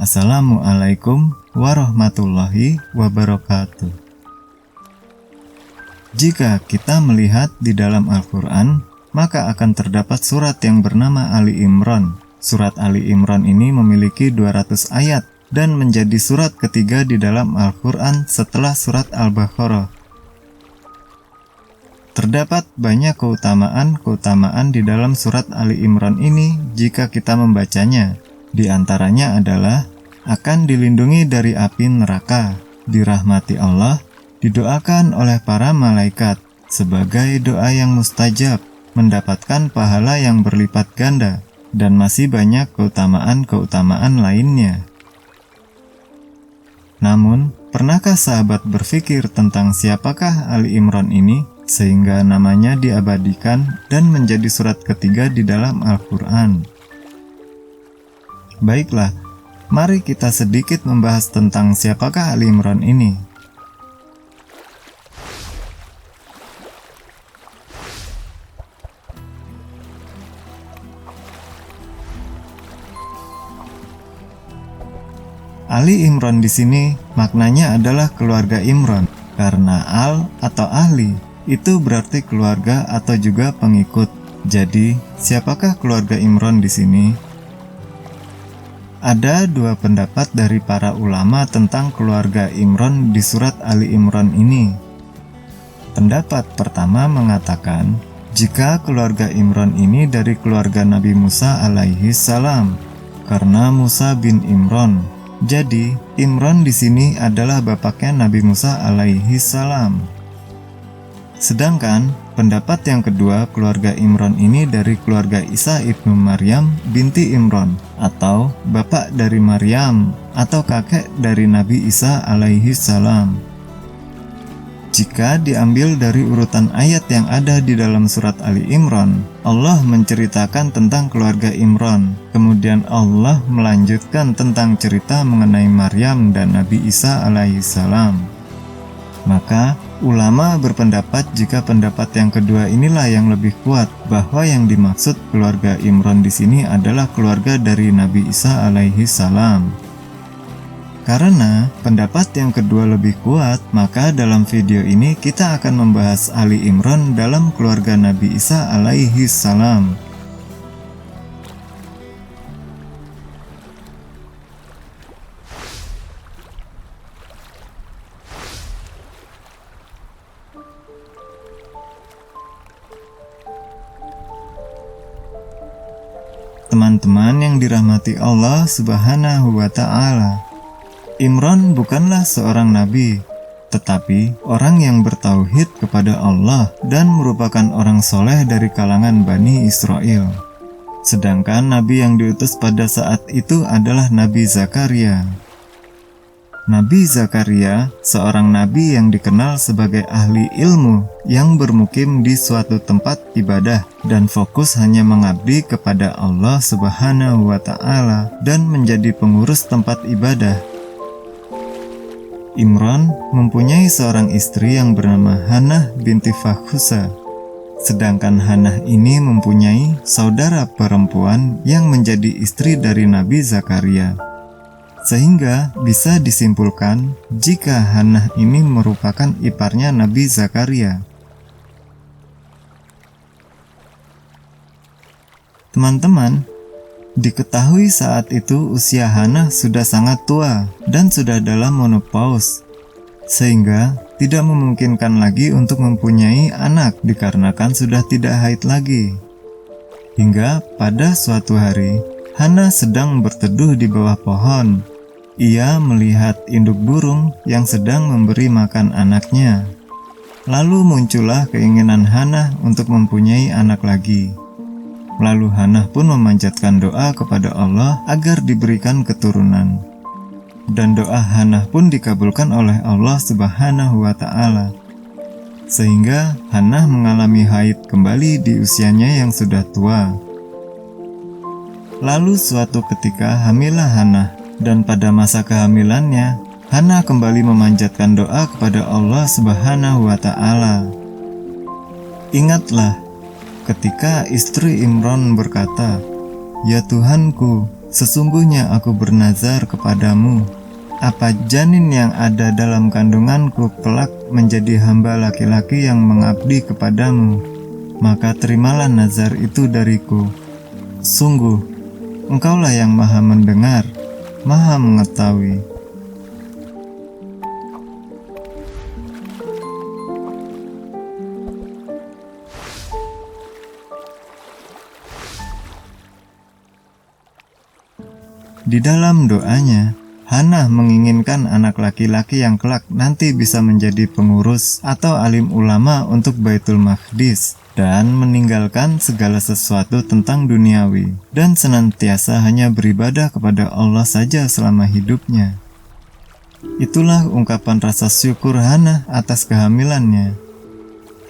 Assalamualaikum warahmatullahi wabarakatuh. Jika kita melihat di dalam Al-Quran, maka akan terdapat surat yang bernama Ali Imran. Surat Ali Imran ini memiliki 200 ayat dan menjadi surat ketiga di dalam Al-Quran setelah surat Al-Baqarah. Terdapat banyak keutamaan di dalam surat Ali Imran ini jika kita membacanya. Di antaranya adalah akan dilindungi dari api neraka, dirahmati Allah, didoakan oleh para malaikat sebagai doa yang mustajab, mendapatkan pahala yang berlipat ganda, dan masih banyak keutamaan lainnya. Namun, pernahkah sahabat berpikir tentang siapakah Ali Imran ini sehingga namanya diabadikan dan menjadi surat ketiga di dalam Al-Quran? Baiklah, mari kita sedikit membahas tentang siapakah Ali Imran ini. Ali Imran di sini maknanya adalah keluarga Imran, karena al atau ahli itu berarti keluarga atau juga pengikut. Jadi, siapakah keluarga Imran di sini? Ada dua pendapat dari para ulama tentang keluarga Imran di surat Ali Imran ini. Pendapat pertama mengatakan, jika keluarga Imran ini dari keluarga Nabi Musa alaihi salam, karena Musa bin Imran. Jadi, Imran di sini adalah bapaknya Nabi Musa alaihi salam. Sedangkan pendapat yang kedua, keluarga Imran ini dari keluarga Isa ibnu Maryam binti Imran, atau bapak dari Maryam, atau kakek dari Nabi Isa alaihi salam. Jika diambil dari urutan ayat yang ada di dalam surat Ali Imran, Allah menceritakan tentang keluarga Imran. Kemudian Allah melanjutkan tentang cerita mengenai Maryam dan Nabi Isa alaihi salam. Maka, ulama berpendapat jika pendapat yang kedua inilah yang lebih kuat, bahwa yang dimaksud keluarga Imran di sini adalah keluarga dari Nabi Isa alaihi salam. Karena pendapat yang kedua lebih kuat, maka dalam video ini kita akan membahas Ali Imran dalam keluarga Nabi Isa alaihi salam. Teman-teman yang dirahmati Allah Subhanahu wa Ta'ala, Imran bukanlah seorang nabi, tetapi orang yang bertauhid kepada Allah dan merupakan orang soleh dari kalangan Bani Israel. Sedangkan nabi yang diutus pada saat itu adalah Nabi Zakaria. Nabi Zakaria, seorang nabi yang dikenal sebagai ahli ilmu yang bermukim di suatu tempat ibadah dan fokus hanya mengabdi kepada Allah Subhanahu wa Ta'ala dan menjadi pengurus tempat ibadah. Imran mempunyai seorang istri yang bernama Hannah binti Fakhusa. Sedangkan Hannah ini mempunyai saudara perempuan yang menjadi istri dari Nabi Zakaria. Sehingga bisa disimpulkan jika Hannah ini merupakan iparnya Nabi Zakaria. Teman-teman, diketahui saat itu usia Hannah sudah sangat tua dan sudah dalam menopause, sehingga tidak memungkinkan lagi untuk mempunyai anak dikarenakan sudah tidak haid lagi. Hingga pada suatu hari, Hannah sedang berteduh di bawah pohon. Ia melihat induk burung yang sedang memberi makan anaknya. Lalu muncullah keinginan Hannah untuk mempunyai anak lagi. Lalu Hannah pun memanjatkan doa kepada Allah agar diberikan keturunan. Dan doa Hannah pun dikabulkan oleh Allah Subhanahu wa Ta'ala. Sehingga Hannah mengalami haid kembali di usianya yang sudah tua. Lalu suatu ketika hamilah Hannah, dan pada masa kehamilannya, Hannah kembali memanjatkan doa kepada Allah Subhanahu wa Ta'ala. Ingatlah ketika istri Imran berkata, "Ya Tuhanku, Sesungguhnya aku bernazar kepadamu, apa janin yang ada dalam kandunganku kelak menjadi hamba laki-laki yang mengabdi kepadamu, maka terimalah nazar itu dariku. Sungguh, Engkaulah yang maha mendengar, maha mengetahui. Di dalam doanya, Hannah menginginkan anak laki-laki yang kelak nanti bisa menjadi pengurus atau alim ulama untuk Baitul Maqdis dan meninggalkan segala sesuatu tentang duniawi dan senantiasa hanya beribadah kepada Allah saja selama hidupnya. Itulah ungkapan rasa syukur Hannah atas kehamilannya.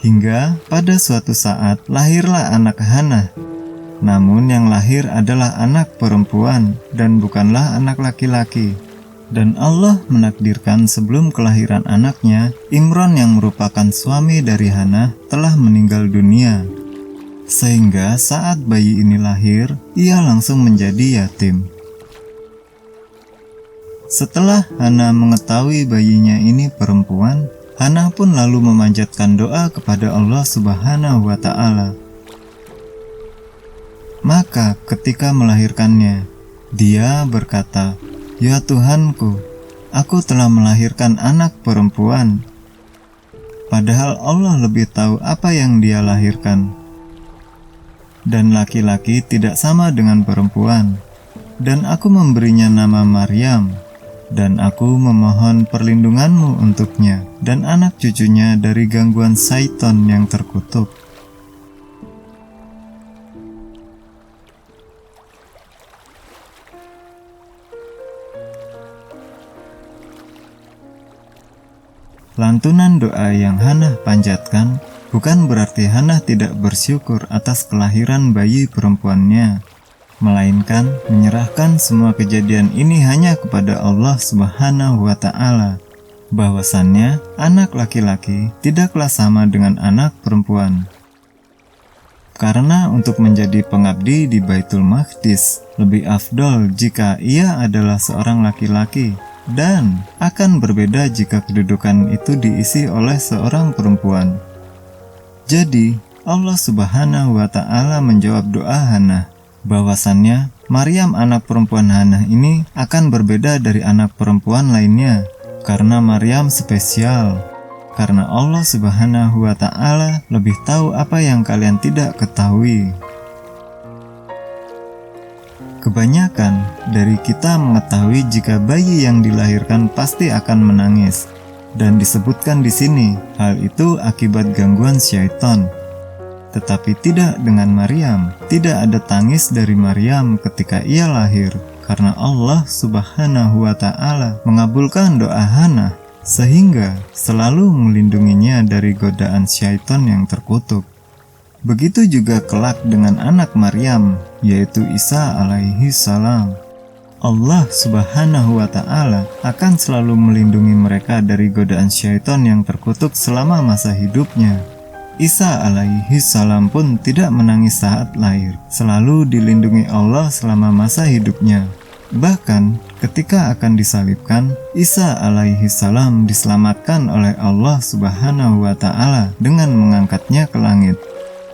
Hingga pada suatu saat lahirlah anak Hannah. Namun yang lahir adalah anak perempuan dan bukanlah anak laki-laki. Dan Allah menakdirkan sebelum kelahiran anaknya, Imran yang merupakan suami dari Hannah telah meninggal dunia. Sehingga saat bayi ini lahir, ia langsung menjadi yatim. Setelah Hannah mengetahui bayinya ini perempuan, Hannah pun lalu memanjatkan doa kepada Allah Subhanahu wa Ta'ala. Maka ketika melahirkannya, dia berkata, "Ya Tuhanku, aku telah melahirkan anak perempuan." Padahal Allah lebih tahu apa yang dia lahirkan. Dan laki-laki tidak sama dengan perempuan. Dan aku memberinya nama Maryam. Dan aku memohon perlindunganmu untuknya dan anak cucunya dari gangguan syaitan yang terkutuk. Lantunan doa yang Hannah panjatkan bukan berarti Hannah tidak bersyukur atas kelahiran bayi perempuannya, melainkan menyerahkan semua kejadian ini hanya kepada Allah Subhanahu wa Ta'ala, bahwasannya anak laki-laki tidaklah sama dengan anak perempuan. Karena untuk menjadi pengabdi di Baitul Maqdis lebih afdol jika ia adalah seorang laki-laki, dan akan berbeda jika kedudukan itu diisi oleh seorang perempuan. Jadi, Allah Subhanahu wa Ta'ala menjawab doa Hannah, bahwasannya Maryam anak perempuan Hannah ini akan berbeda dari anak perempuan lainnya, karena Maryam spesial. Karena Allah Subhanahu wa Ta'ala lebih tahu apa yang kalian tidak ketahui. Kebanyakan dari kita mengetahui jika bayi yang dilahirkan pasti akan menangis, dan disebutkan di sini hal itu akibat gangguan syaitan. Tetapi tidak dengan Maryam. Tidak ada tangis dari Maryam ketika ia lahir, karena Allah Subhanahu wa Ta'ala mengabulkan doa Hannah, sehingga selalu melindunginya dari godaan syaitan yang terkutuk. Begitu juga kelak dengan anak Maryam, yaitu Isa alaihi salam. Allah Subhanahu wa Ta'ala akan selalu melindungi mereka dari godaan syaitan yang terkutuk selama masa hidupnya. Isa alaihi salam pun tidak menangis saat lahir, selalu dilindungi Allah selama masa hidupnya. Bahkan ketika akan disalibkan, Isa alaihi salam diselamatkan oleh Allah Subhanahu wa Ta'ala dengan mengangkatnya ke langit,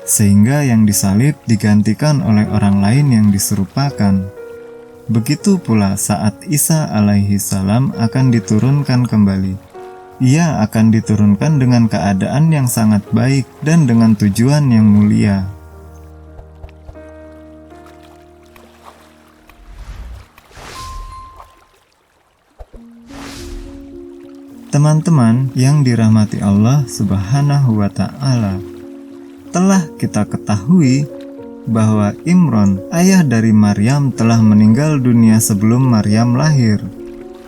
sehingga yang disalib digantikan oleh orang lain yang diserupakan. Begitu pula saat Isa alaihi salam akan diturunkan kembali. Ia akan diturunkan dengan keadaan yang sangat baik dan dengan tujuan yang mulia. Teman-teman yang dirahmati Allah Subhanahu wa Ta'ala, telah kita ketahui bahwa Imran, ayah dari Maryam, telah meninggal dunia sebelum Maryam lahir,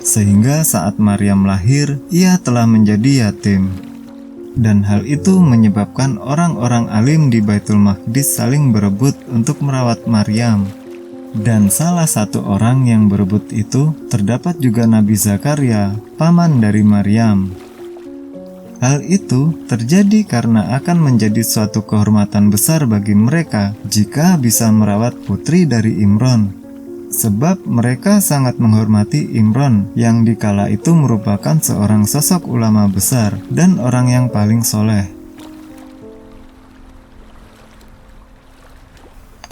sehingga saat Maryam lahir, ia telah menjadi yatim. Dan hal itu menyebabkan orang-orang alim di Baitul Maqdis saling berebut untuk merawat Maryam. Dan salah satu orang yang berebut itu terdapat juga Nabi Zakaria, paman dari Maryam. Hal itu terjadi karena akan menjadi suatu kehormatan besar bagi mereka jika bisa merawat putri dari Imran, sebab mereka sangat menghormati Imron yang dikala itu merupakan seorang sosok ulama besar dan orang yang paling soleh.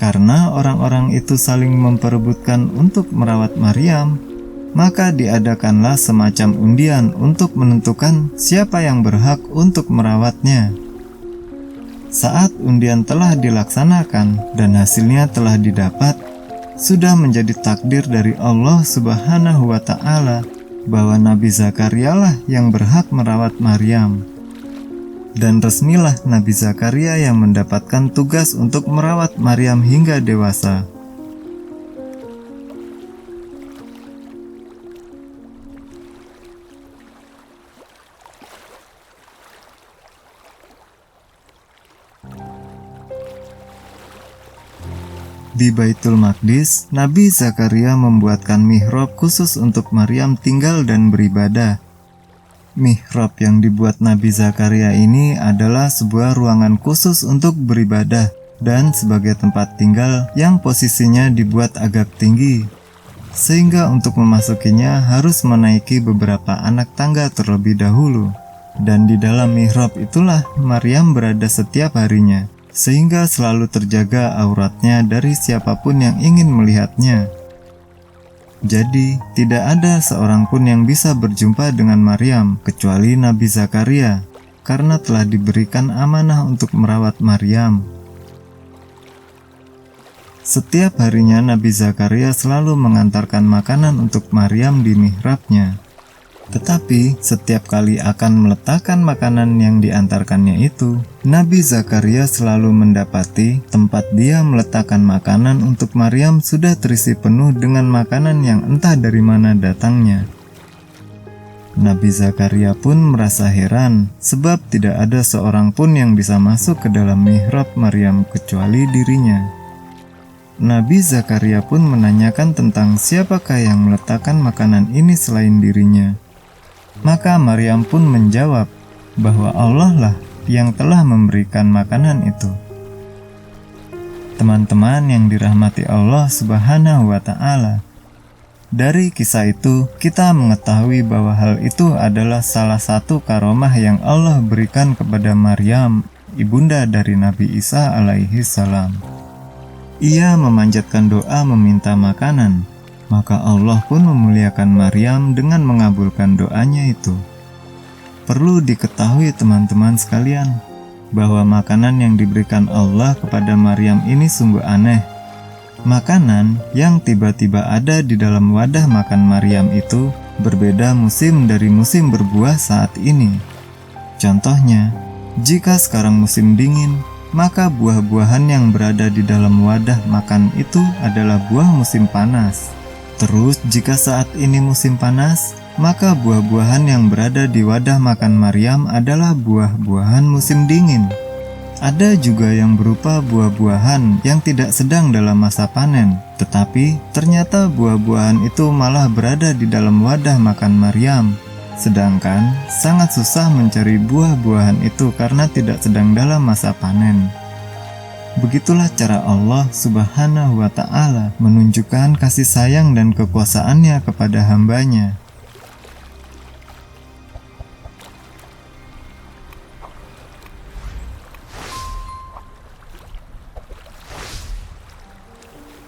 Karena orang-orang itu saling memperebutkan untuk merawat Maryam, maka diadakanlah semacam undian untuk menentukan siapa yang berhak untuk merawatnya. Saat undian telah dilaksanakan dan hasilnya telah didapat, sudah menjadi takdir dari Allah Subhanahu wa Ta'ala bahwa Nabi Zakaria lah yang berhak merawat Maryam. Dan resmilah Nabi Zakaria yang mendapatkan tugas untuk merawat Maryam hingga dewasa. Di Baitul Maqdis, Nabi Zakaria membuatkan mihrab khusus untuk Maryam tinggal dan beribadah. Mihrab yang dibuat Nabi Zakaria ini adalah sebuah ruangan khusus untuk beribadah dan sebagai tempat tinggal yang posisinya dibuat agak tinggi, sehingga untuk memasukinya harus menaiki beberapa anak tangga terlebih dahulu. Dan di dalam mihrab itulah Maryam berada setiap harinya, sehingga selalu terjaga auratnya dari siapapun yang ingin melihatnya. Jadi, tidak ada seorang pun yang bisa berjumpa dengan Maryam kecuali Nabi Zakaria, karena telah diberikan amanah untuk merawat Maryam. Setiap harinya Nabi Zakaria selalu mengantarkan makanan untuk Maryam di mihrabnya. Tetapi, setiap kali akan meletakkan makanan yang diantarkannya itu, Nabi Zakaria selalu mendapati tempat dia meletakkan makanan untuk Maryam sudah terisi penuh dengan makanan yang entah dari mana datangnya. Nabi Zakaria pun merasa heran, sebab tidak ada seorang pun yang bisa masuk ke dalam mihrab Maryam kecuali dirinya. Nabi Zakaria pun menanyakan tentang siapakah yang meletakkan makanan ini selain dirinya. Maka Maryam pun menjawab bahwa Allah lah yang telah memberikan makanan itu. Teman-teman yang dirahmati Allah Subhanahu wa Ta'ala, dari kisah itu kita mengetahui bahwa hal itu adalah salah satu karomah yang Allah berikan kepada Maryam, ibunda dari Nabi Isa alaihi salam. Ia memanjatkan doa meminta makanan, maka Allah pun memuliakan Maryam dengan mengabulkan doanya itu. Perlu diketahui teman-teman sekalian, bahwa makanan yang diberikan Allah kepada Maryam ini sungguh aneh. Makanan yang tiba-tiba ada di dalam wadah makan Maryam itu berbeda musim dari musim berbuah saat ini. Contohnya, jika sekarang musim dingin, maka buah-buahan yang berada di dalam wadah makan itu adalah buah musim panas. Terus jika saat ini musim panas, maka buah-buahan yang berada di wadah makan Maryam adalah buah-buahan musim dingin. Ada juga yang berupa buah-buahan yang tidak sedang dalam masa panen, tetapi ternyata buah-buahan itu malah berada di dalam wadah makan Maryam. Sedangkan sangat susah mencari buah-buahan itu karena tidak sedang dalam masa panen. Begitulah cara Allah Subhanahu wa Ta'ala menunjukkan kasih sayang dan kekuasaannya kepada hambanya.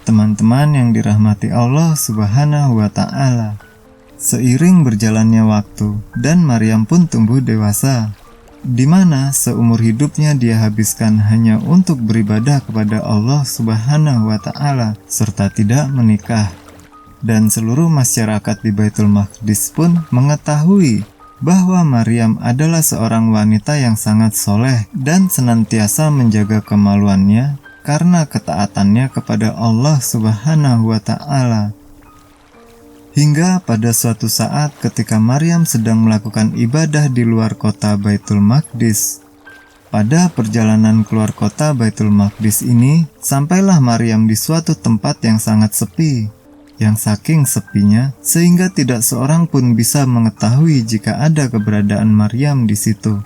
Teman-teman yang dirahmati Allah Subhanahu wa Ta'ala, seiring berjalannya waktu dan Maryam pun tumbuh dewasa, di mana seumur hidupnya dia habiskan hanya untuk beribadah kepada Allah Subhanahu wa Ta'ala serta tidak menikah. Dan seluruh masyarakat di Baitul Maqdis pun mengetahui bahwa Maryam adalah seorang wanita yang sangat soleh dan senantiasa menjaga kemaluannya karena ketaatannya kepada Allah Subhanahu wa Ta'ala. Hingga pada suatu saat ketika Maryam sedang melakukan ibadah di luar kota Baitul Maqdis. Pada perjalanan keluar kota Baitul Maqdis ini, sampailah Maryam di suatu tempat yang sangat sepi, yang saking sepinya sehingga tidak seorang pun bisa mengetahui jika ada keberadaan Maryam di situ.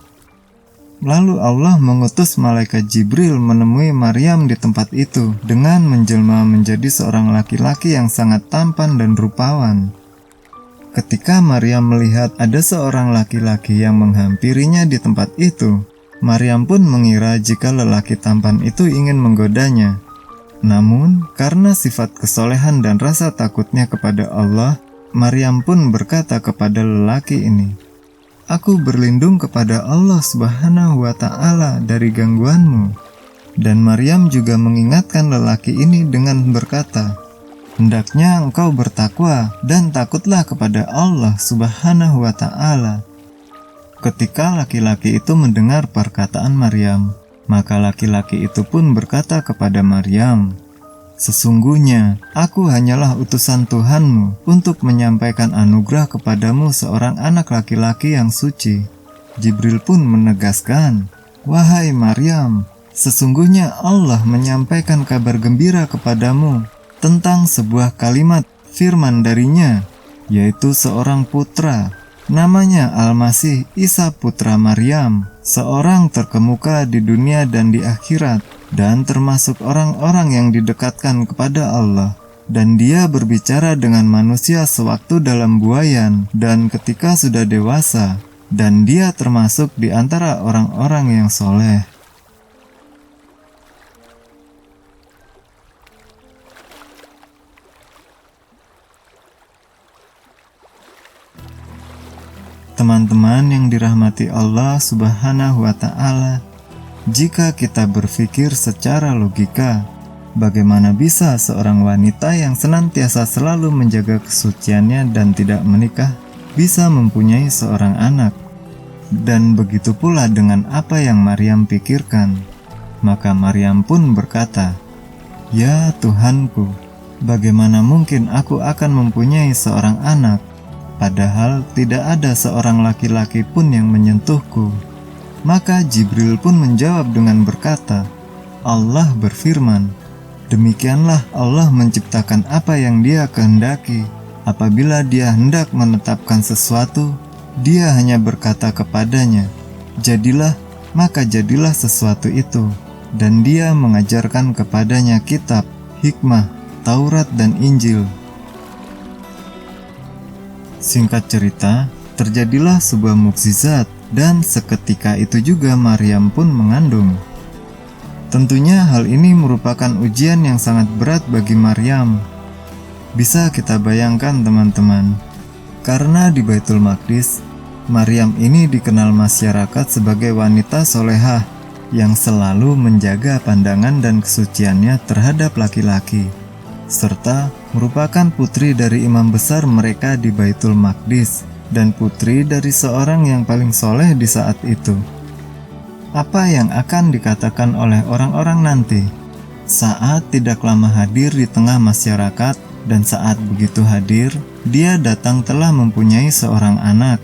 Lalu Allah mengutus malaikat Jibril menemui Maryam di tempat itu dengan menjelma menjadi seorang laki-laki yang sangat tampan dan rupawan. Ketika Maryam melihat ada seorang laki-laki yang menghampirinya di tempat itu, Maryam pun mengira jika lelaki tampan itu ingin menggodanya. Namun, karena sifat kesolehan dan rasa takutnya kepada Allah, Maryam pun berkata kepada lelaki ini, "Aku berlindung kepada Allah Subhanahu wa Ta'ala dari gangguanmu." Dan Maryam juga mengingatkan lelaki ini dengan berkata, "Hendaknya engkau bertakwa dan takutlah kepada Allah Subhanahu wa Ta'ala." Ketika laki-laki itu mendengar perkataan Maryam, maka laki-laki itu pun berkata kepada Maryam, "Sesungguhnya aku hanyalah utusan Tuhanmu untuk menyampaikan anugerah kepadamu seorang anak laki-laki yang suci." Jibril pun menegaskan, "Wahai Maryam, sesungguhnya Allah menyampaikan kabar gembira kepadamu tentang sebuah kalimat firman darinya, yaitu seorang putra, namanya Al-Masih Isa putra Maryam, seorang terkemuka di dunia dan di akhirat, dan termasuk orang-orang yang didekatkan kepada Allah. Dan dia berbicara dengan manusia sewaktu dalam buayan dan ketika sudah dewasa, dan dia termasuk di antara orang-orang yang soleh." Teman-teman yang dirahmati Allah Subhanahu wa Ta'ala, jika kita berpikir secara logika, bagaimana bisa seorang wanita yang senantiasa selalu menjaga kesuciannya dan tidak menikah bisa mempunyai seorang anak? Dan begitu pula dengan apa yang Maryam pikirkan. Maka Maryam pun berkata, "Ya Tuhanku, bagaimana mungkin aku akan mempunyai seorang anak? Padahal tidak ada seorang laki-laki pun yang menyentuhku." Maka Jibril pun menjawab dengan berkata, "Allah berfirman, demikianlah Allah menciptakan apa yang Dia kehendaki. Apabila Dia hendak menetapkan sesuatu, Dia hanya berkata kepadanya, 'Jadilah,' maka jadilah sesuatu itu. Dan Dia mengajarkan kepadanya kitab, hikmah, Taurat dan Injil." Singkat cerita, terjadilah sebuah mukjizat, dan seketika itu juga Maryam pun mengandung. Tentunya hal ini merupakan ujian yang sangat berat bagi Maryam. Bisa kita bayangkan teman-teman, karena di Baitul Maqdis, Maryam ini dikenal masyarakat sebagai wanita solehah yang selalu menjaga pandangan dan kesuciannya terhadap laki-laki, serta merupakan putri dari imam besar mereka di Baitul Maqdis dan putri dari seorang yang paling soleh di saat itu. Apa yang akan dikatakan oleh orang-orang nanti saat tidak lama hadir di tengah masyarakat, dan saat begitu hadir, dia datang telah mempunyai seorang anak?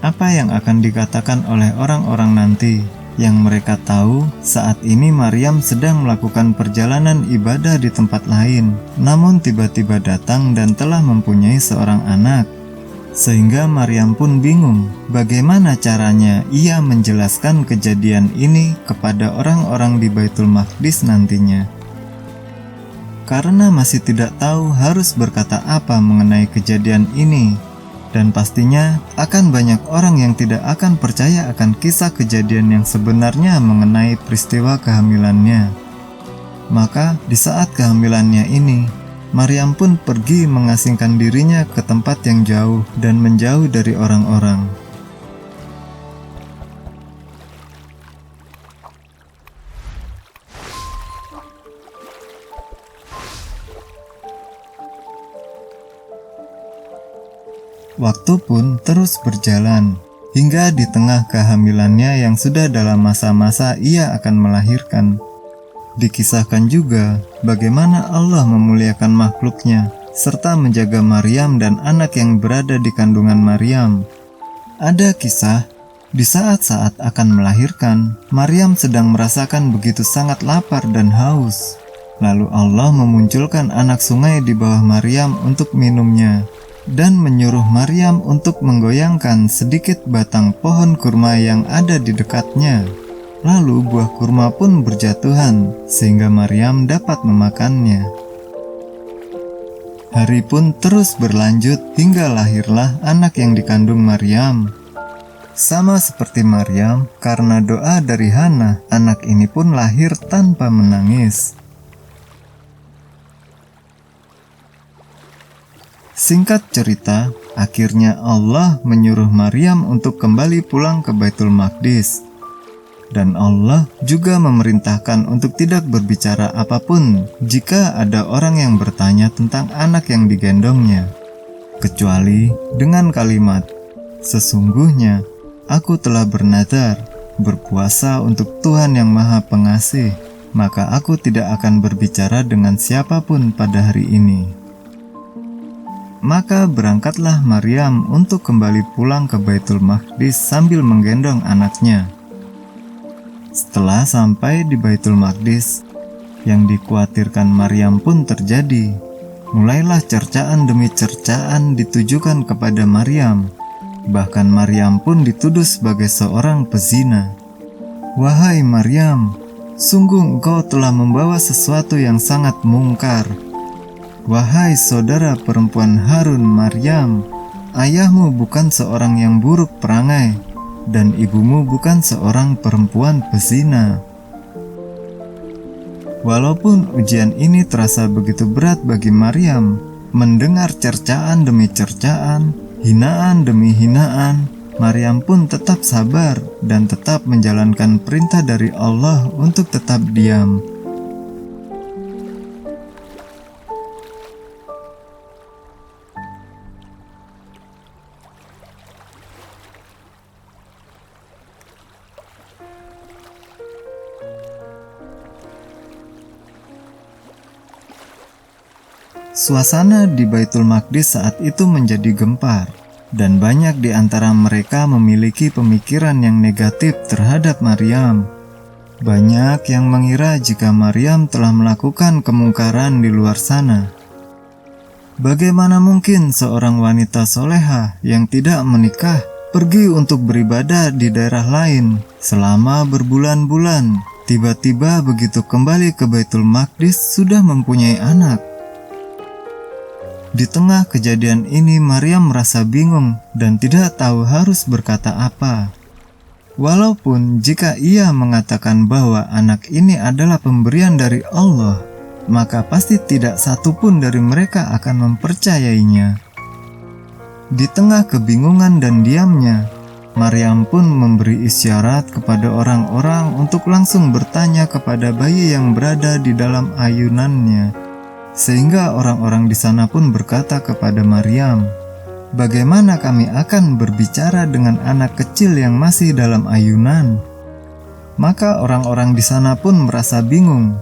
Apa yang akan dikatakan oleh orang-orang nanti yang mereka tahu saat ini Maryam sedang melakukan perjalanan ibadah di tempat lain, namun tiba-tiba datang dan telah mempunyai seorang anak? Sehingga Maryam pun bingung bagaimana caranya ia menjelaskan kejadian ini kepada orang-orang di Baitul Maqdis nantinya. Karena masih tidak tahu harus berkata apa mengenai kejadian ini, dan pastinya akan banyak orang yang tidak akan percaya akan kisah kejadian yang sebenarnya mengenai peristiwa kehamilannya. Maka di saat kehamilannya ini, Maryam pun pergi mengasingkan dirinya ke tempat yang jauh dan menjauh dari orang-orang. Waktu pun terus berjalan, hingga di tengah kehamilannya yang sudah dalam masa-masa ia akan melahirkan. Dikisahkan juga bagaimana Allah memuliakan makhluknya serta menjaga Maryam dan anak yang berada di kandungan Maryam. Ada kisah di saat-saat akan melahirkan, Maryam sedang merasakan begitu sangat lapar dan haus. Lalu Allah memunculkan anak sungai di bawah Maryam untuk minumnya, dan menyuruh Maryam untuk menggoyangkan sedikit batang pohon kurma yang ada di dekatnya. Lalu buah kurma pun berjatuhan, sehingga Maryam dapat memakannya. Hari pun terus berlanjut hingga lahirlah anak yang dikandung Maryam. Sama seperti Maryam, karena doa dari Hana, anak ini pun lahir tanpa menangis. Singkat cerita, akhirnya Allah menyuruh Maryam untuk kembali pulang ke Baitul Maqdis. Dan Allah juga memerintahkan untuk tidak berbicara apapun jika ada orang yang bertanya tentang anak yang digendongnya, kecuali dengan kalimat, "Sesungguhnya aku telah bernadar berpuasa untuk Tuhan yang Maha Pengasih, maka aku tidak akan berbicara dengan siapapun pada hari ini." Maka berangkatlah Maryam untuk kembali pulang ke Baitul Maqdis sambil menggendong anaknya. Setelah sampai di Baitul Maqdis, yang dikhawatirkan Maryam pun terjadi. Mulailah cercaan demi cercaan ditujukan kepada Maryam. Bahkan Maryam pun dituduh sebagai seorang pezina. "Wahai Maryam, sungguh engkau telah membawa sesuatu yang sangat mungkar. Wahai saudara perempuan Harun, Maryam, ayahmu bukan seorang yang buruk perangai, dan ibumu bukan seorang perempuan pezina." Walaupun ujian ini terasa begitu berat bagi Maryam, mendengar cercaan demi cercaan, hinaan demi hinaan, Maryam pun tetap sabar dan tetap menjalankan perintah dari Allah untuk tetap diam. Suasana di Baitul Maqdis saat itu menjadi gempar, dan banyak di antara mereka memiliki pemikiran yang negatif terhadap Maryam. Banyak yang mengira jika Maryam telah melakukan kemungkaran di luar sana. Bagaimana mungkin seorang wanita soleha yang tidak menikah pergi untuk beribadah di daerah lain selama berbulan-bulan, tiba-tiba begitu kembali ke Baitul Maqdis sudah mempunyai anak? Di tengah kejadian ini, Maryam merasa bingung dan tidak tahu harus berkata apa. Walaupun jika ia mengatakan bahwa anak ini adalah pemberian dari Allah, maka pasti tidak satupun dari mereka akan mempercayainya. Di tengah kebingungan dan diamnya, Maryam pun memberi isyarat kepada orang-orang untuk langsung bertanya kepada bayi yang berada di dalam ayunannya. Sehingga orang-orang di sana pun berkata kepada Maryam, "Bagaimana kami akan berbicara dengan anak kecil yang masih dalam ayunan?" Maka orang-orang di sana pun merasa bingung.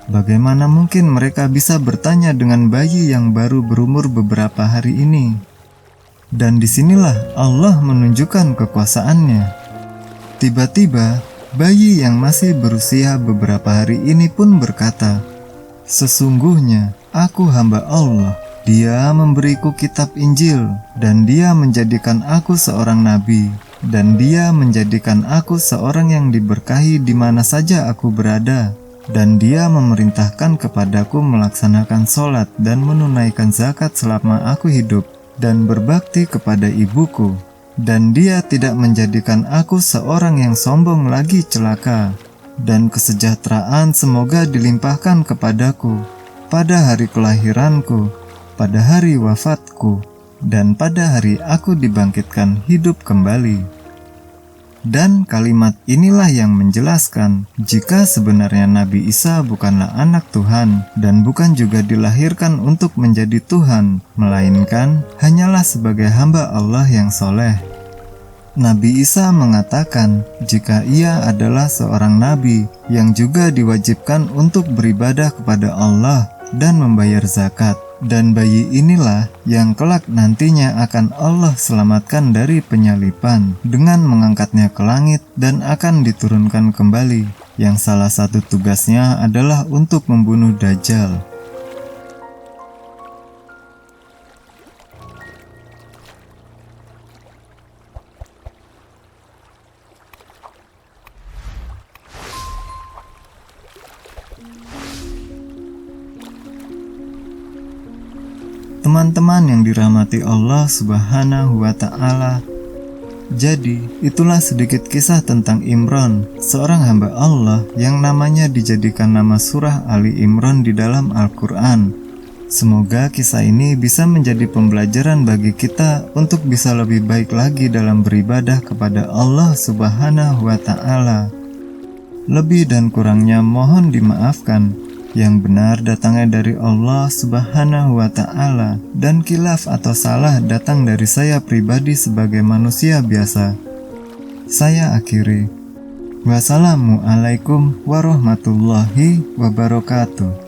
Bagaimana mungkin mereka bisa bertanya dengan bayi yang baru berumur beberapa hari ini? Dan disinilah Allah menunjukkan kekuasaannya. Tiba-tiba, bayi yang masih berusia beberapa hari ini pun berkata, "Sesungguhnya aku hamba Allah. Dia memberiku kitab Injil, dan dia menjadikan aku seorang nabi, dan dia menjadikan aku seorang yang diberkahi di mana saja aku berada, dan dia memerintahkan kepadaku melaksanakan sholat dan menunaikan zakat selama aku hidup, dan berbakti kepada ibuku, dan dia tidak menjadikan aku seorang yang sombong lagi celaka, dan kesejahteraan semoga dilimpahkan kepadaku pada hari kelahiranku, pada hari wafatku, dan pada hari aku dibangkitkan hidup kembali." Dan kalimat inilah yang menjelaskan jika sebenarnya Nabi Isa bukanlah anak Tuhan dan bukan juga dilahirkan untuk menjadi Tuhan, melainkan hanyalah sebagai hamba Allah yang soleh. Nabi Isa mengatakan jika ia adalah seorang nabi yang juga diwajibkan untuk beribadah kepada Allah dan membayar zakat, dan bayi inilah yang kelak nantinya akan Allah selamatkan dari penyalipan dengan mengangkatnya ke langit dan akan diturunkan kembali, yang salah satu tugasnya adalah untuk membunuh Dajjal. Teman-teman yang dirahmati Allah Subhanahu wa Ta'ala, jadi itulah sedikit kisah tentang Imran, seorang hamba Allah yang namanya dijadikan nama surah Ali Imran di dalam Al-Quran. Semoga kisah ini bisa menjadi pembelajaran bagi kita untuk bisa lebih baik lagi dalam beribadah kepada Allah Subhanahu wa Ta'ala. Lebih dan kurangnya mohon dimaafkan. Yang benar datangnya dari Allah Subhanahu wa Ta'ala, dan khilaf atau salah datang dari saya pribadi sebagai manusia biasa. Saya akhiri. Wassalamualaikum warahmatullahi wabarakatuh.